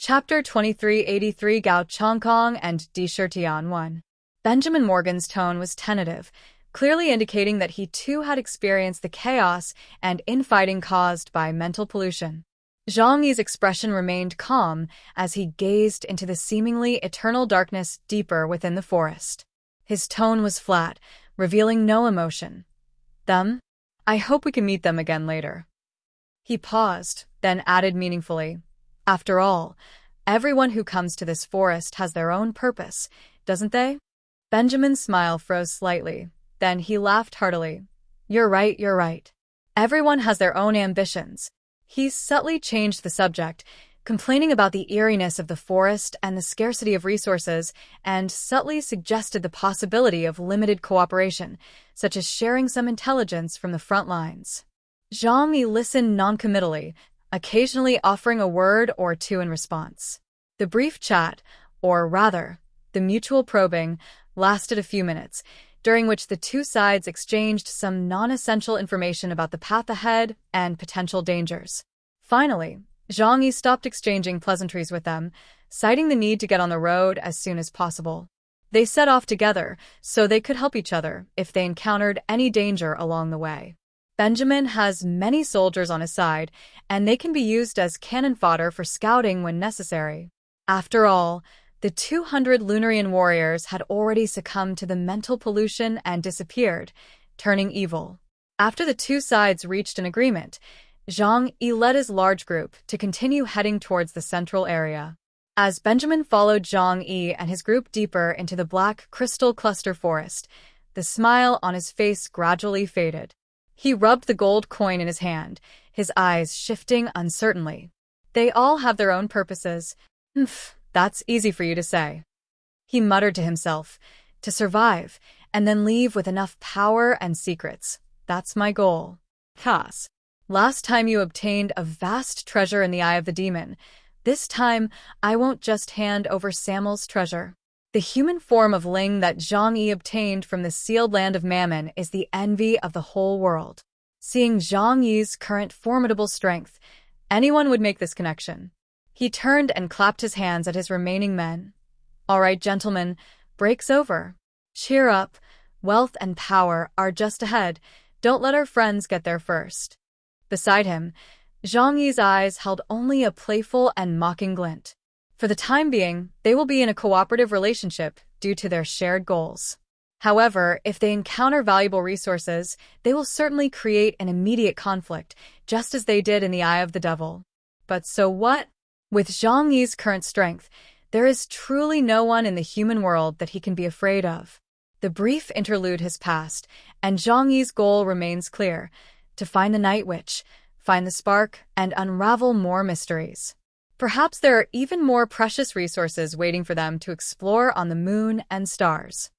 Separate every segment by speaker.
Speaker 1: Chapter 2383 Gao Chongkong and Di Shirtian 1. Benjamin Morgan's tone was tentative, clearly indicating that he too had experienced the chaos and infighting caused by mental pollution. Zhang Yi's expression remained calm as he gazed into the seemingly eternal darkness deeper within the forest. His tone was flat, revealing no emotion. Them? I hope we can meet them again later. He paused, then added meaningfully, after all, everyone who comes to this forest has their own purpose, doesn't they? Benjamin's smile froze slightly. Then he laughed heartily. You're right. Everyone has their own ambitions. He subtly changed the subject, complaining about the eeriness of the forest and the scarcity of resources, and subtly suggested the possibility of limited cooperation, such as sharing some intelligence from the front lines. Zhang Yi listened noncommittally, occasionally offering a word or two in response. The brief chat, or rather, the mutual probing, lasted a few minutes, during which the two sides exchanged some non-essential information about the path ahead and potential dangers. Finally, Zhang Yi stopped exchanging pleasantries with them, citing the need to get on the road as soon as possible. They set off together so they could help each other if they encountered any danger along the way. Benjamin has many soldiers on his side, and they can be used as cannon fodder for scouting when necessary. After all, the 200 Lunarian warriors had already succumbed to the mental pollution and disappeared, turning evil. After the two sides reached an agreement, Zhang Yi led his large group to continue heading towards the central area. As Benjamin followed Zhang Yi and his group deeper into the black crystal cluster forest, the smile on his face gradually faded. He rubbed the gold coin in his hand, his eyes shifting uncertainly. They all have their own purposes. That's easy for you to say. He muttered to himself, to survive, and then leave with enough power and secrets. That's my goal. Kas. Last time you obtained a vast treasure in the eye of the demon. This time, I won't just hand over Samuel's treasure. The human form of Ling that Zhang Yi obtained from the sealed land of Mammon is the envy of the whole world. Seeing Zhang Yi's current formidable strength, anyone would make this connection. He turned and clapped his hands at his remaining men. All right, gentlemen, break's over. Cheer up. Wealth and power are just ahead. Don't let our friends get there first. Beside him, Zhang Yi's eyes held only a playful and mocking glint. For the time being, they will be in a cooperative relationship due to their shared goals. However, if they encounter valuable resources, they will certainly create an immediate conflict, just as they did in the Eye of the Devil. But so what? With Zhang Yi's current strength, there is truly no one in the human world that he can be afraid of. The brief interlude has passed, and Zhang Yi's goal remains clear: to find the Night Witch, find the spark, and unravel more mysteries. Perhaps there are even more precious resources waiting for them to explore on the moon and stars.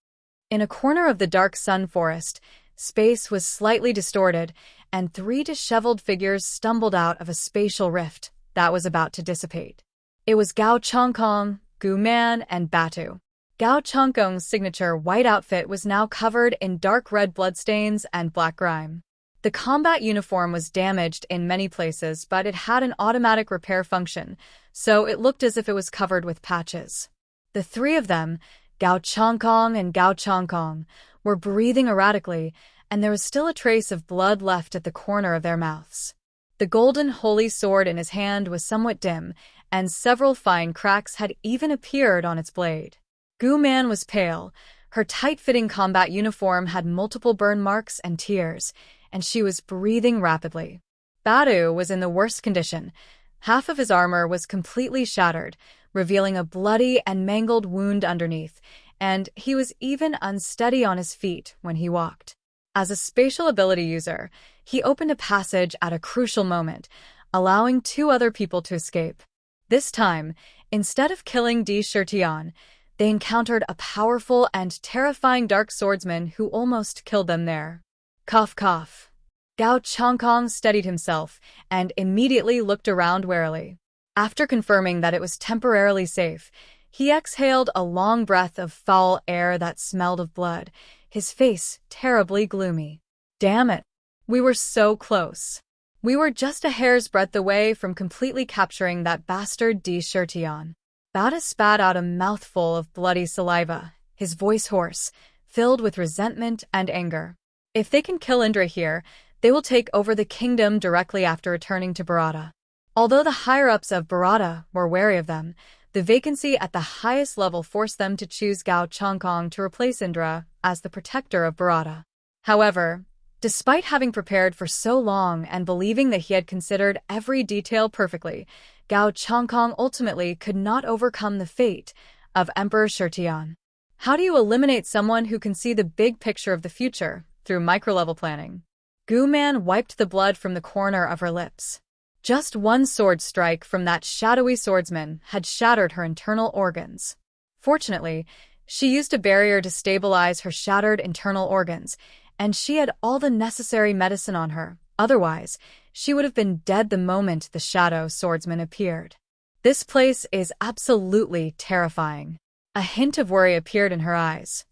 Speaker 1: In a corner of the dark sun forest, space was slightly distorted, and 3 disheveled figures stumbled out of a spatial rift that was about to dissipate. It was Gao Chongkong, Gu Man, and Batu. Gao Chongkong's signature white outfit was now covered in dark red bloodstains and black grime. The combat uniform was damaged in many places, but it had an automatic repair function, so it looked as if it was covered with patches. The 3 of them, Gao Chongkong and Gao Chongkong, were breathing erratically, and there was still a trace of blood left at the corner of their mouths. The golden holy sword in his hand was somewhat dim, and several fine cracks had even appeared on its blade. Gu Man was pale. Her tight-fitting combat uniform had multiple burn marks and tears, and she was breathing rapidly. Batu was in the worst condition. Half of his armor was completely shattered, revealing a bloody and mangled wound underneath, and he was even unsteady on his feet when he walked. As a spatial ability user, he opened a passage at a crucial moment, allowing 2 other people to escape. This time, instead of killing Di Shirtian, they encountered a powerful and terrifying dark swordsman who almost killed them there. Cough, cough. Gao Chongkong steadied himself and immediately looked around warily. After confirming that it was temporarily safe, he exhaled a long breath of foul air that smelled of blood, his face terribly gloomy. Damn it. We were so close. We were just a hair's breadth away from completely capturing that bastard Di Shirtian. Bada spat out a mouthful of bloody saliva, his voice hoarse, filled with resentment and anger. If they can kill Indra here, they will take over the kingdom directly after returning to Bharata. Although the higher-ups of Bharata were wary of them, the vacancy at the highest level forced them to choose Gao Changkong to replace Indra as the protector of Bharata. However, despite having prepared for so long and believing that he had considered every detail perfectly, Gao Changkong ultimately could not overcome the fate of Emperor Shirtian. How do you eliminate someone who can see the big picture of the future through micro-level planning? Gu Man wiped the blood from the corner of her lips. Just one sword strike from that shadowy swordsman had shattered her internal organs. Fortunately, she used a barrier to stabilize her shattered internal organs, and she had all the necessary medicine on her. Otherwise, she would have been dead the moment the shadow swordsman appeared. This place is absolutely terrifying. A hint of worry appeared in her eyes.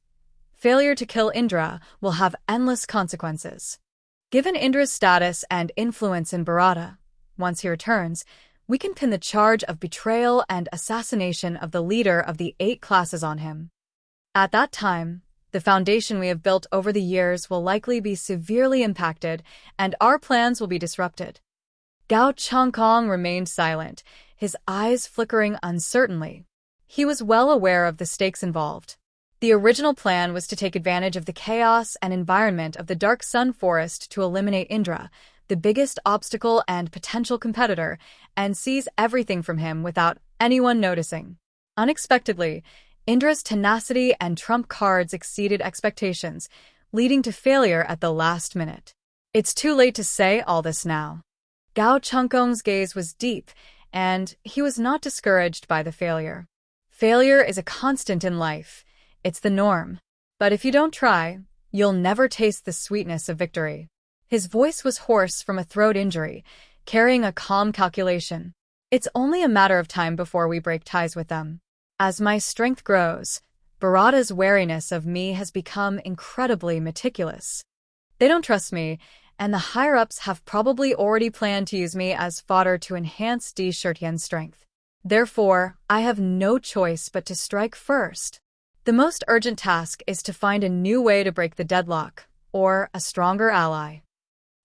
Speaker 1: Failure to kill Indra will have endless consequences. Given Indra's status and influence in Bharata, once he returns, we can pin the charge of betrayal and assassination of the leader of the 8 classes on him. At that time, the foundation we have built over the years will likely be severely impacted, and our plans will be disrupted. Gao Changkong remained silent, his eyes flickering uncertainly. He was well aware of the stakes involved. The original plan was to take advantage of the chaos and environment of the Dark Sun Forest to eliminate Indra, the biggest obstacle and potential competitor, and seize everything from him without anyone noticing. Unexpectedly, Indra's tenacity and trump cards exceeded expectations, leading to failure at the last minute. It's too late to say all this now. Gao Changkong's gaze was deep, and he was not discouraged by the failure. Failure is a constant in life. It's the norm. But if you don't try, you'll never taste the sweetness of victory. His voice was hoarse from a throat injury, carrying a calm calculation. It's only a matter of time before we break ties with them. As my strength grows, Bharata's wariness of me has become incredibly meticulous. They don't trust me, and the higher-ups have probably already planned to use me as fodder to enhance Di Shirtian's strength. Therefore, I have no choice but to strike first. The most urgent task is to find a new way to break the deadlock, or a stronger ally.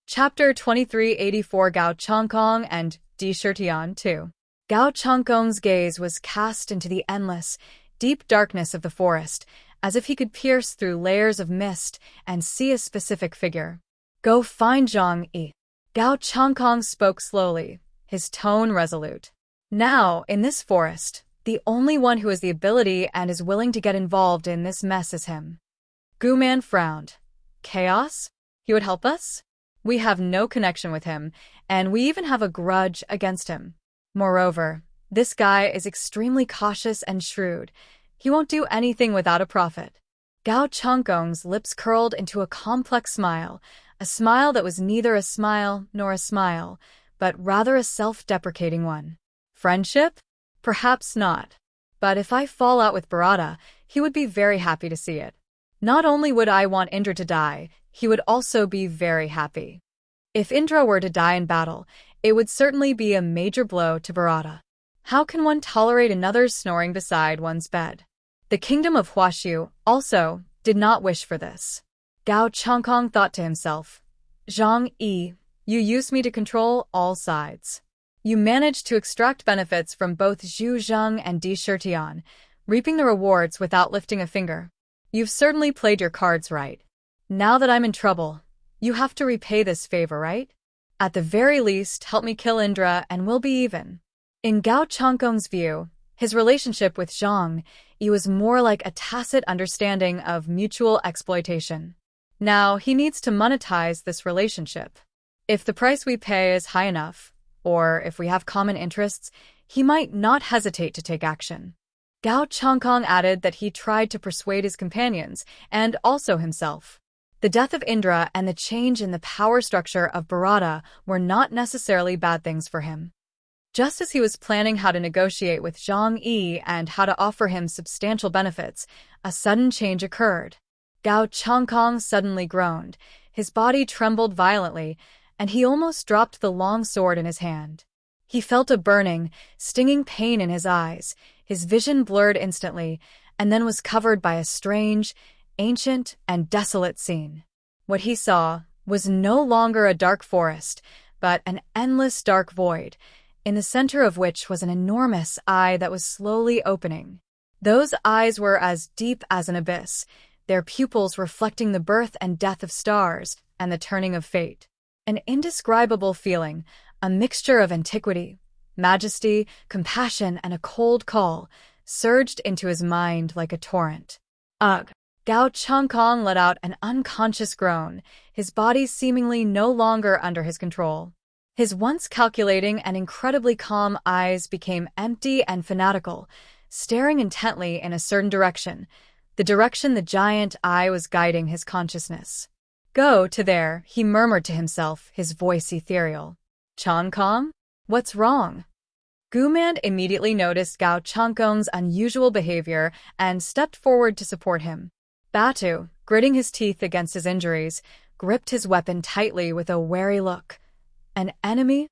Speaker 1: Chapter 2384 Gao Changkong and Di Shirtian 2. Gao Changkong's gaze was cast into the endless, deep darkness of the forest, as if he could pierce through layers of mist and see a specific figure. Go find Zhang Yi. Gao Changkong spoke slowly, his tone resolute. Now, in this forest, the only one who has the ability and is willing to get involved in this mess is him. Gu Man frowned. Chaos? He would help us? We have no connection with him, and we even have a grudge against him. Moreover, this guy is extremely cautious and shrewd. He won't do anything without a profit. Gao Changkong's lips curled into a complex smile, a smile that was neither a smile nor a smile, but rather a self-deprecating one. Friendship? Perhaps not. But if I fall out with Bharata, he would be very happy to see it. Not only would I want Indra to die, he would also be very happy. If Indra were to die in battle, it would certainly be a major blow to Bharata. How can one tolerate another's snoring beside one's bed? The kingdom of Huashu also did not wish for this. Gao Changkong thought to himself, Zhang Yi, you use me to control all sides. You managed to extract benefits from both Zhu Zheng and Di Shirtian, reaping the rewards without lifting a finger. You've certainly played your cards right. Now that I'm in trouble, you have to repay this favor, right? At the very least, help me kill Indra and we'll be even. In Gao Changkong's view, his relationship with Zhang Yi was more like a tacit understanding of mutual exploitation. Now, he needs to monetize this relationship. If the price we pay is high enough, or if we have common interests, he might not hesitate to take action. Gao Changkong added that he tried to persuade his companions, and also himself. The death of Indra and the change in the power structure of Bharata were not necessarily bad things for him. Just as he was planning how to negotiate with Zhang Yi and how to offer him substantial benefits, a sudden change occurred. Gao Changkong suddenly groaned. His body trembled violently, and he almost dropped the long sword in his hand. He felt a burning, stinging pain in his eyes, his vision blurred instantly, and then was covered by a strange, ancient, and desolate scene. What he saw was no longer a dark forest, but an endless dark void, in the center of which was an enormous eye that was slowly opening. Those eyes were as deep as an abyss, their pupils reflecting the birth and death of stars and the turning of fate. An indescribable feeling, a mixture of antiquity, majesty, compassion, and a cold call, surged into his mind like a torrent. Ugh! Gao Changkong let out an unconscious groan, his body seemingly no longer under his control. His once calculating and incredibly calm eyes became empty and fanatical, staring intently in a certain direction, the direction the giant eye was guiding his consciousness. Go to there, he murmured to himself, his voice ethereal. Changkong? What's wrong? Guman immediately noticed Gao Changkong's unusual behavior and stepped forward to support him. Batu, gritting his teeth against his injuries, gripped his weapon tightly with a wary look. An enemy?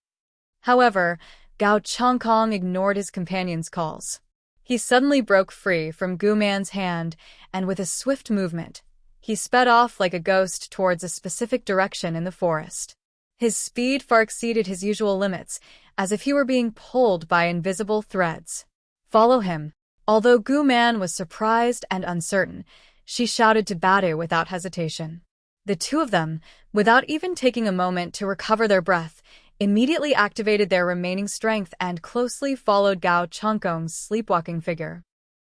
Speaker 1: However, Gao Changkong ignored his companion's calls. He suddenly broke free from Guman's hand, and with a swift movement, he sped off like a ghost towards a specific direction in the forest. His speed far exceeded his usual limits, as if he were being pulled by invisible threads. Follow him. Although Guman was surprised and uncertain, she shouted to Batu without hesitation. The two of them, without even taking a moment to recover their breath, immediately activated their remaining strength and closely followed Gao Changkong's sleepwalking figure.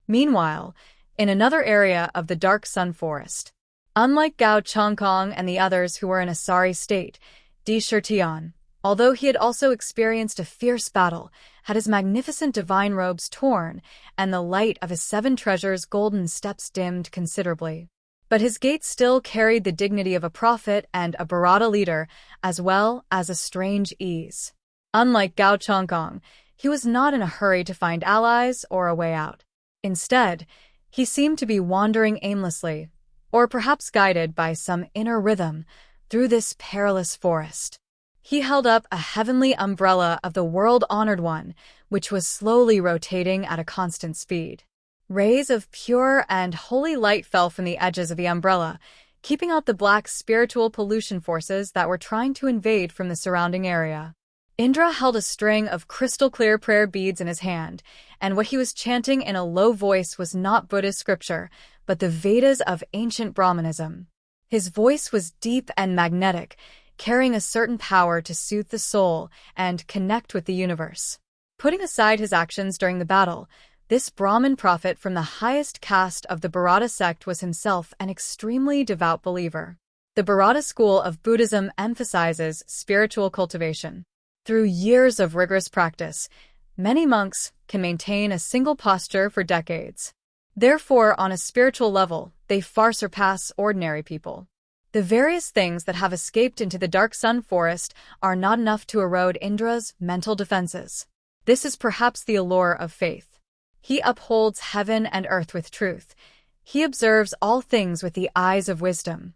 Speaker 1: Meanwhile, in another area of the Dark Sun Forest, unlike Gao Changkong and the others who were in a sorry state, Di Shirtian, although he had also experienced a fierce battle, had his magnificent divine robes torn and the light of his 7 treasures' golden steps dimmed considerably. But his gait still carried the dignity of a prophet and a Bharata leader, as well as a strange ease. Unlike Gao Changkong, he was not in a hurry to find allies or a way out. Instead, he seemed to be wandering aimlessly, or perhaps guided by some inner rhythm, through this perilous forest. He held up a heavenly umbrella of the world-honored one, which was slowly rotating at a constant speed. Rays of pure and holy light fell from the edges of the umbrella, keeping out the black spiritual pollution forces that were trying to invade from the surrounding area. Indra held a string of crystal-clear prayer beads in his hand, and what he was chanting in a low voice was not Buddhist scripture, but the Vedas of ancient Brahmanism. His voice was deep and magnetic, carrying a certain power to soothe the soul and connect with the universe. Putting aside his actions during the battle, this Brahmin prophet from the highest caste of the Bharata sect was himself an extremely devout believer. The Bharata school of Buddhism emphasizes spiritual cultivation. Through years of rigorous practice, many monks can maintain a single posture for decades. Therefore, on a spiritual level, they far surpass ordinary people. The various things that have escaped into the Dark Sun Forest are not enough to erode Indra's mental defenses. This is perhaps the allure of faith. He upholds heaven and earth with truth. He observes all things with the eyes of wisdom.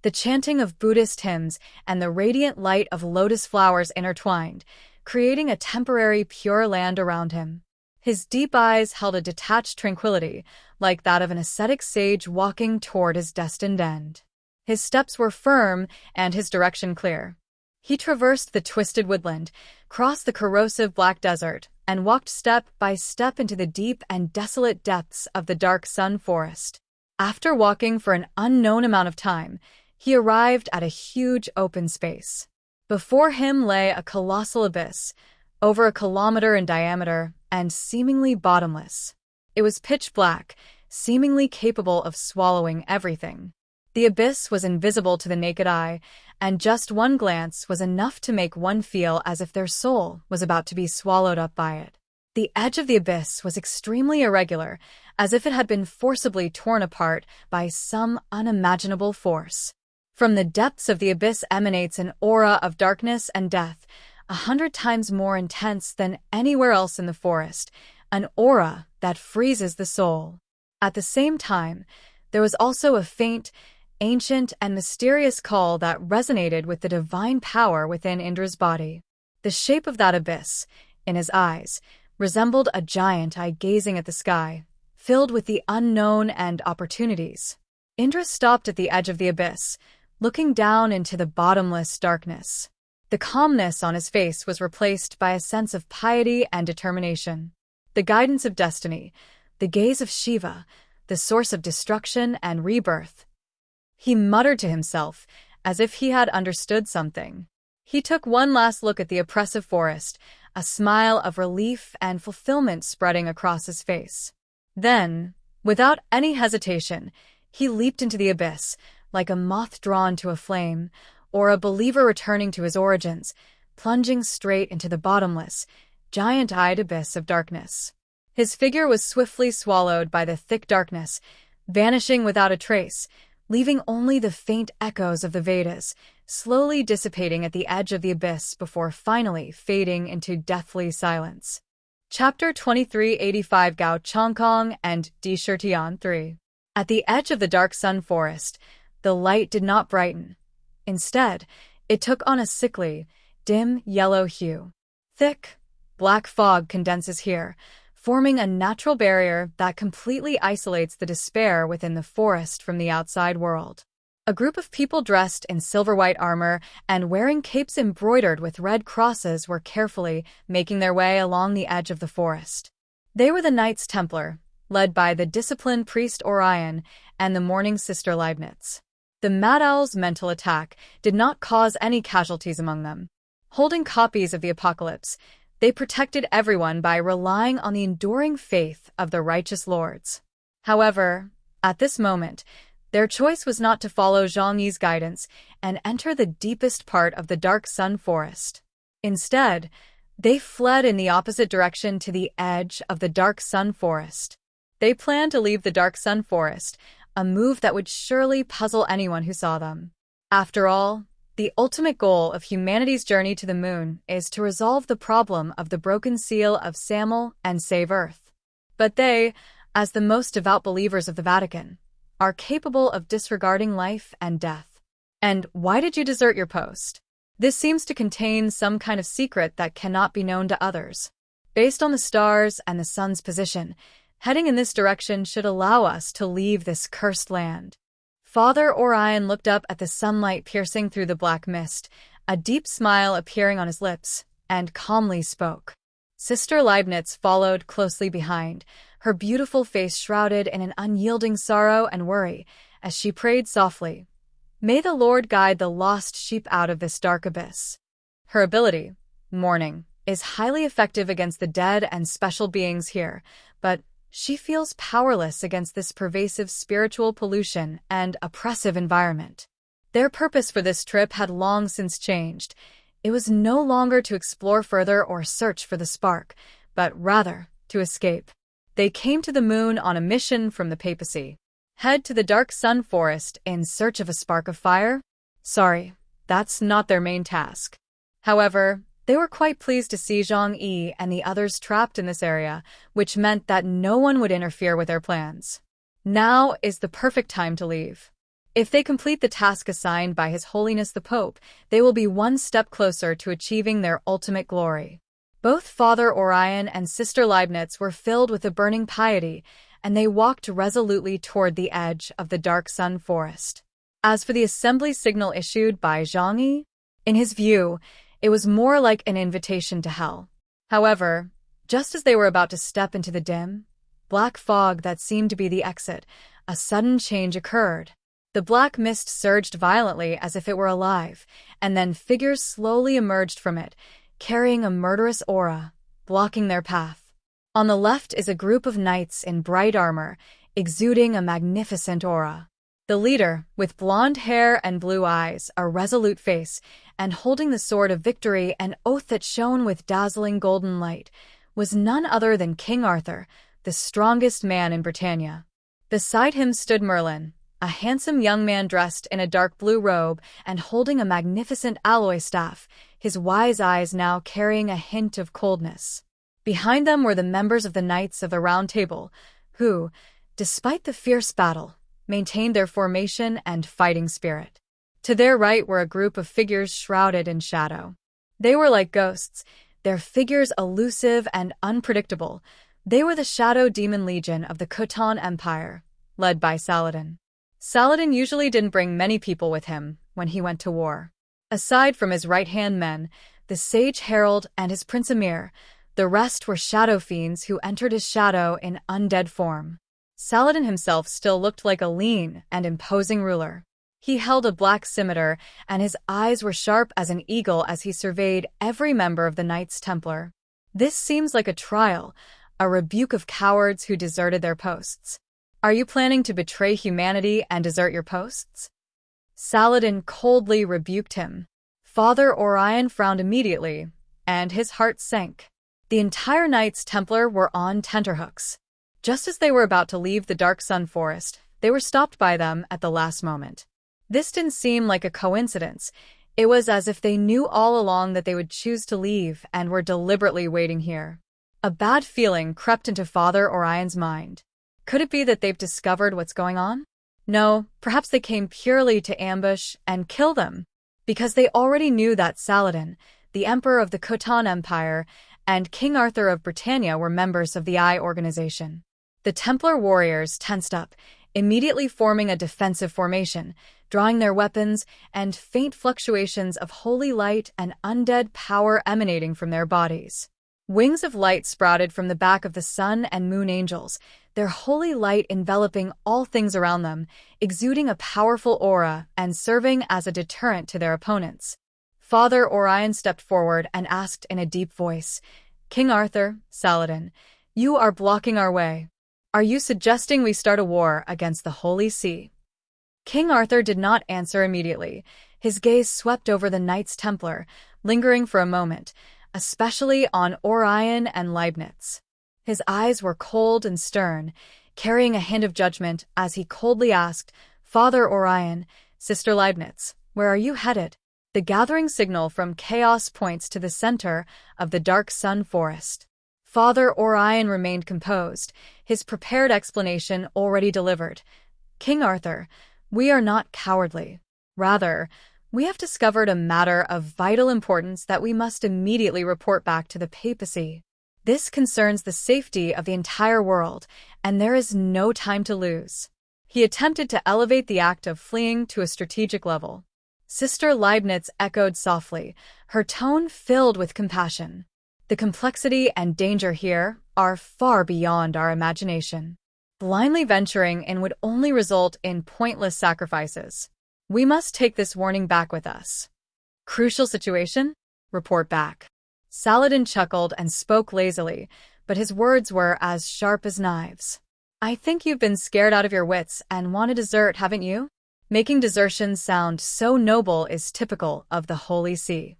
Speaker 1: The chanting of Buddhist hymns and the radiant light of lotus flowers intertwined, creating a temporary pure land around him. His deep eyes held a detached tranquility, like that of an ascetic sage walking toward his destined end. His steps were firm and his direction clear. He traversed the twisted woodland, crossed the corrosive black desert, and walked step by step into the deep and desolate depths of the Dark Sun Forest. After walking for an unknown amount of time, he arrived at a huge open space. Before him lay a colossal abyss, over a kilometer in diameter and seemingly bottomless. It was pitch black, seemingly capable of swallowing everything. The abyss was invisible to the naked eye, and just one glance was enough to make one feel as if their soul was about to be swallowed up by it. The edge of the abyss was extremely irregular, as if it had been forcibly torn apart by some unimaginable force. From the depths of the abyss emanates an aura of darkness and death, 100 times more intense than anywhere else in the forest, an aura that freezes the soul. At the same time, there was also a faint, ancient and mysterious call that resonated with the divine power within Indra's body. The shape of that abyss, in his eyes, resembled a giant eye gazing at the sky, filled with the unknown and opportunities. Indra stopped at the edge of the abyss, looking down into the bottomless darkness. The calmness on his face was replaced by a sense of piety and determination. The guidance of destiny, the gaze of Shiva, the source of destruction and rebirth. He muttered to himself, as if he had understood something. He took one last look at the oppressive forest, a smile of relief and fulfillment spreading across his face. Then, without any hesitation, he leaped into the abyss, like a moth drawn to a flame, or a believer returning to his origins, plunging straight into the bottomless, giant-eyed abyss of darkness. His figure was swiftly swallowed by the thick darkness, vanishing without a trace, leaving only the faint echoes of the Vedas, slowly dissipating at the edge of the abyss before finally fading into deathly silence. Chapter 2385 Gao Chongkong and Dishirtian 3. At the edge of the dark sun forest, the light did not brighten. Instead, it took on a sickly, dim yellow hue. Thick, black fog condenses here, forming a natural barrier that completely isolates the despair within the forest from the outside world. A group of people dressed in silver-white armor and wearing capes embroidered with red crosses were carefully making their way along the edge of the forest. They were the Knights Templar, led by the disciplined priest Orion and the mourning Sister Leibniz. The Mad Owl's mental attack did not cause any casualties among them. Holding copies of the Apocalypse, they protected everyone by relying on the enduring faith of the righteous lords. However, at this moment, their choice was not to follow Zhang Yi's guidance and enter the deepest part of the dark sun forest. Instead, they fled in the opposite direction to the edge of the dark sun forest. They planned to leave the dark sun forest, a move that would surely puzzle anyone who saw them. After all, the ultimate goal of humanity's journey to the moon is to resolve the problem of the broken seal of Samuel and save Earth. But they, as the most devout believers of the Vatican, are capable of disregarding life and death. And why did you desert your post? This seems to contain some kind of secret that cannot be known to others. Based on the stars and the sun's position, heading in this direction should allow us to leave this cursed land. Father Orion looked up at the sunlight piercing through the black mist, a deep smile appearing on his lips, and calmly spoke. Sister Leibniz followed closely behind, her beautiful face shrouded in an unyielding sorrow and worry, as she prayed softly, "May the Lord guide the lost sheep out of this dark abyss." Her ability, mourning, is highly effective against the dead and special beings here, but she feels powerless against this pervasive spiritual pollution and oppressive environment. Their purpose for this trip had long since changed. It was no longer to explore further or search for the spark, but rather to escape. They came to the moon on a mission from the papacy. Head to the dark sun forest in search of a spark of fire? Sorry, that's not their main task. However, they were quite pleased to see Zhang Yi and the others trapped in this area, which meant that no one would interfere with their plans. Now is the perfect time to leave. If they complete the task assigned by His Holiness the Pope, they will be one step closer to achieving their ultimate glory. Both Father Orion and Sister Leibniz were filled with a burning piety, and they walked resolutely toward the edge of the dark sun forest. As for the assembly signal issued by Zhang Yi, in his view, it was more like an invitation to hell. However, just as they were about to step into the dim, black fog that seemed to be the exit, a sudden change occurred. The black mist surged violently as if it were alive, and then figures slowly emerged from it, carrying a murderous aura, blocking their path. On the left is a group of knights in bright armor, exuding a magnificent aura. The leader, with blonde hair and blue eyes, a resolute face, and holding the sword of victory, an oath that shone with dazzling golden light, was none other than King Arthur, the strongest man in Britannia. Beside him stood Merlin, a handsome young man dressed in a dark blue robe and holding a magnificent alloy staff, his wise eyes now carrying a hint of coldness. Behind them were the members of the Knights of the Round Table, who, despite the fierce battle, maintained their formation and fighting spirit. To their right were a group of figures shrouded in shadow. They were like ghosts, their figures elusive and unpredictable. They were the Shadow Demon Legion of the Khotan Empire, led by Saladin. Saladin usually didn't bring many people with him when he went to war. Aside from his right-hand men, the Sage Herald and his Prince Emir, the rest were shadow fiends who entered his shadow in undead form. Saladin himself still looked like a lean and imposing ruler. He held a black scimitar, and his eyes were sharp as an eagle as he surveyed every member of the Knights Templar. This seems like a trial, a rebuke of cowards who deserted their posts. Are you planning to betray humanity and desert your posts? Saladin coldly rebuked him. Father Orion frowned immediately, and his heart sank. The entire Knights Templar were on tenterhooks. Just as they were about to leave the Dark Sun Forest, they were stopped by them at the last moment. This didn't seem like a coincidence. It was as if they knew all along that they would choose to leave and were deliberately waiting here. A bad feeling crept into Father Orion's mind. Could it be that they've discovered what's going on? No, perhaps they came purely to ambush and kill them, because they already knew that Saladin, the Emperor of the Khotan Empire, and King Arthur of Britannia were members of the Eye organization. The Templar warriors tensed up, immediately forming a defensive formation, drawing their weapons, and faint fluctuations of holy light and undead power emanating from their bodies. Wings of light sprouted from the back of the sun and moon angels, their holy light enveloping all things around them, exuding a powerful aura and serving as a deterrent to their opponents. Father Orion stepped forward and asked in a deep voice, "King Arthur, Saladin, you are blocking our way. Are you suggesting we start a war against the Holy See?" King Arthur did not answer immediately. His gaze swept over the Knights Templar, lingering for a moment, especially on Orion and Leibniz. His eyes were cold and stern, carrying a hint of judgment as he coldly asked, "Father Orion, Sister Leibniz, where are you headed?" The gathering signal from Chaos points to the center of the Dark Sun Forest. Father Orion remained composed, his prepared explanation already delivered. "King Arthur, we are not cowardly. Rather, we have discovered a matter of vital importance that we must immediately report back to the papacy. This concerns the safety of the entire world, and there is no time to lose." He attempted to elevate the act of fleeing to a strategic level. Sister Leibniz echoed softly, her tone filled with compassion. "The complexity and danger here are far beyond our imagination. Blindly venturing in would only result in pointless sacrifices. We must take this warning back with us." "Crucial situation? Report back." Saladin chuckled and spoke lazily, but his words were as sharp as knives. "I think you've been scared out of your wits and want to desert, haven't you? Making desertion sound so noble is typical of the Holy See."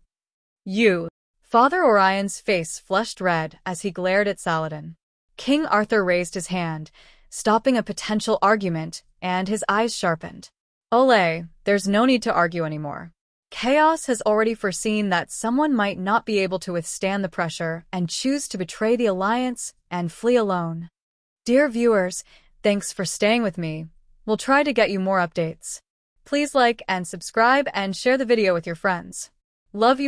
Speaker 1: "You." Father Orion's face flushed red as he glared at Saladin. King Arthur raised his hand, stopping a potential argument, and his eyes sharpened. "Olé, there's no need to argue anymore. Chaos has already foreseen that someone might not be able to withstand the pressure and choose to betray the alliance and flee alone." Dear viewers, thanks for staying with me. We'll try to get you more updates. Please like and subscribe and share the video with your friends. Love you.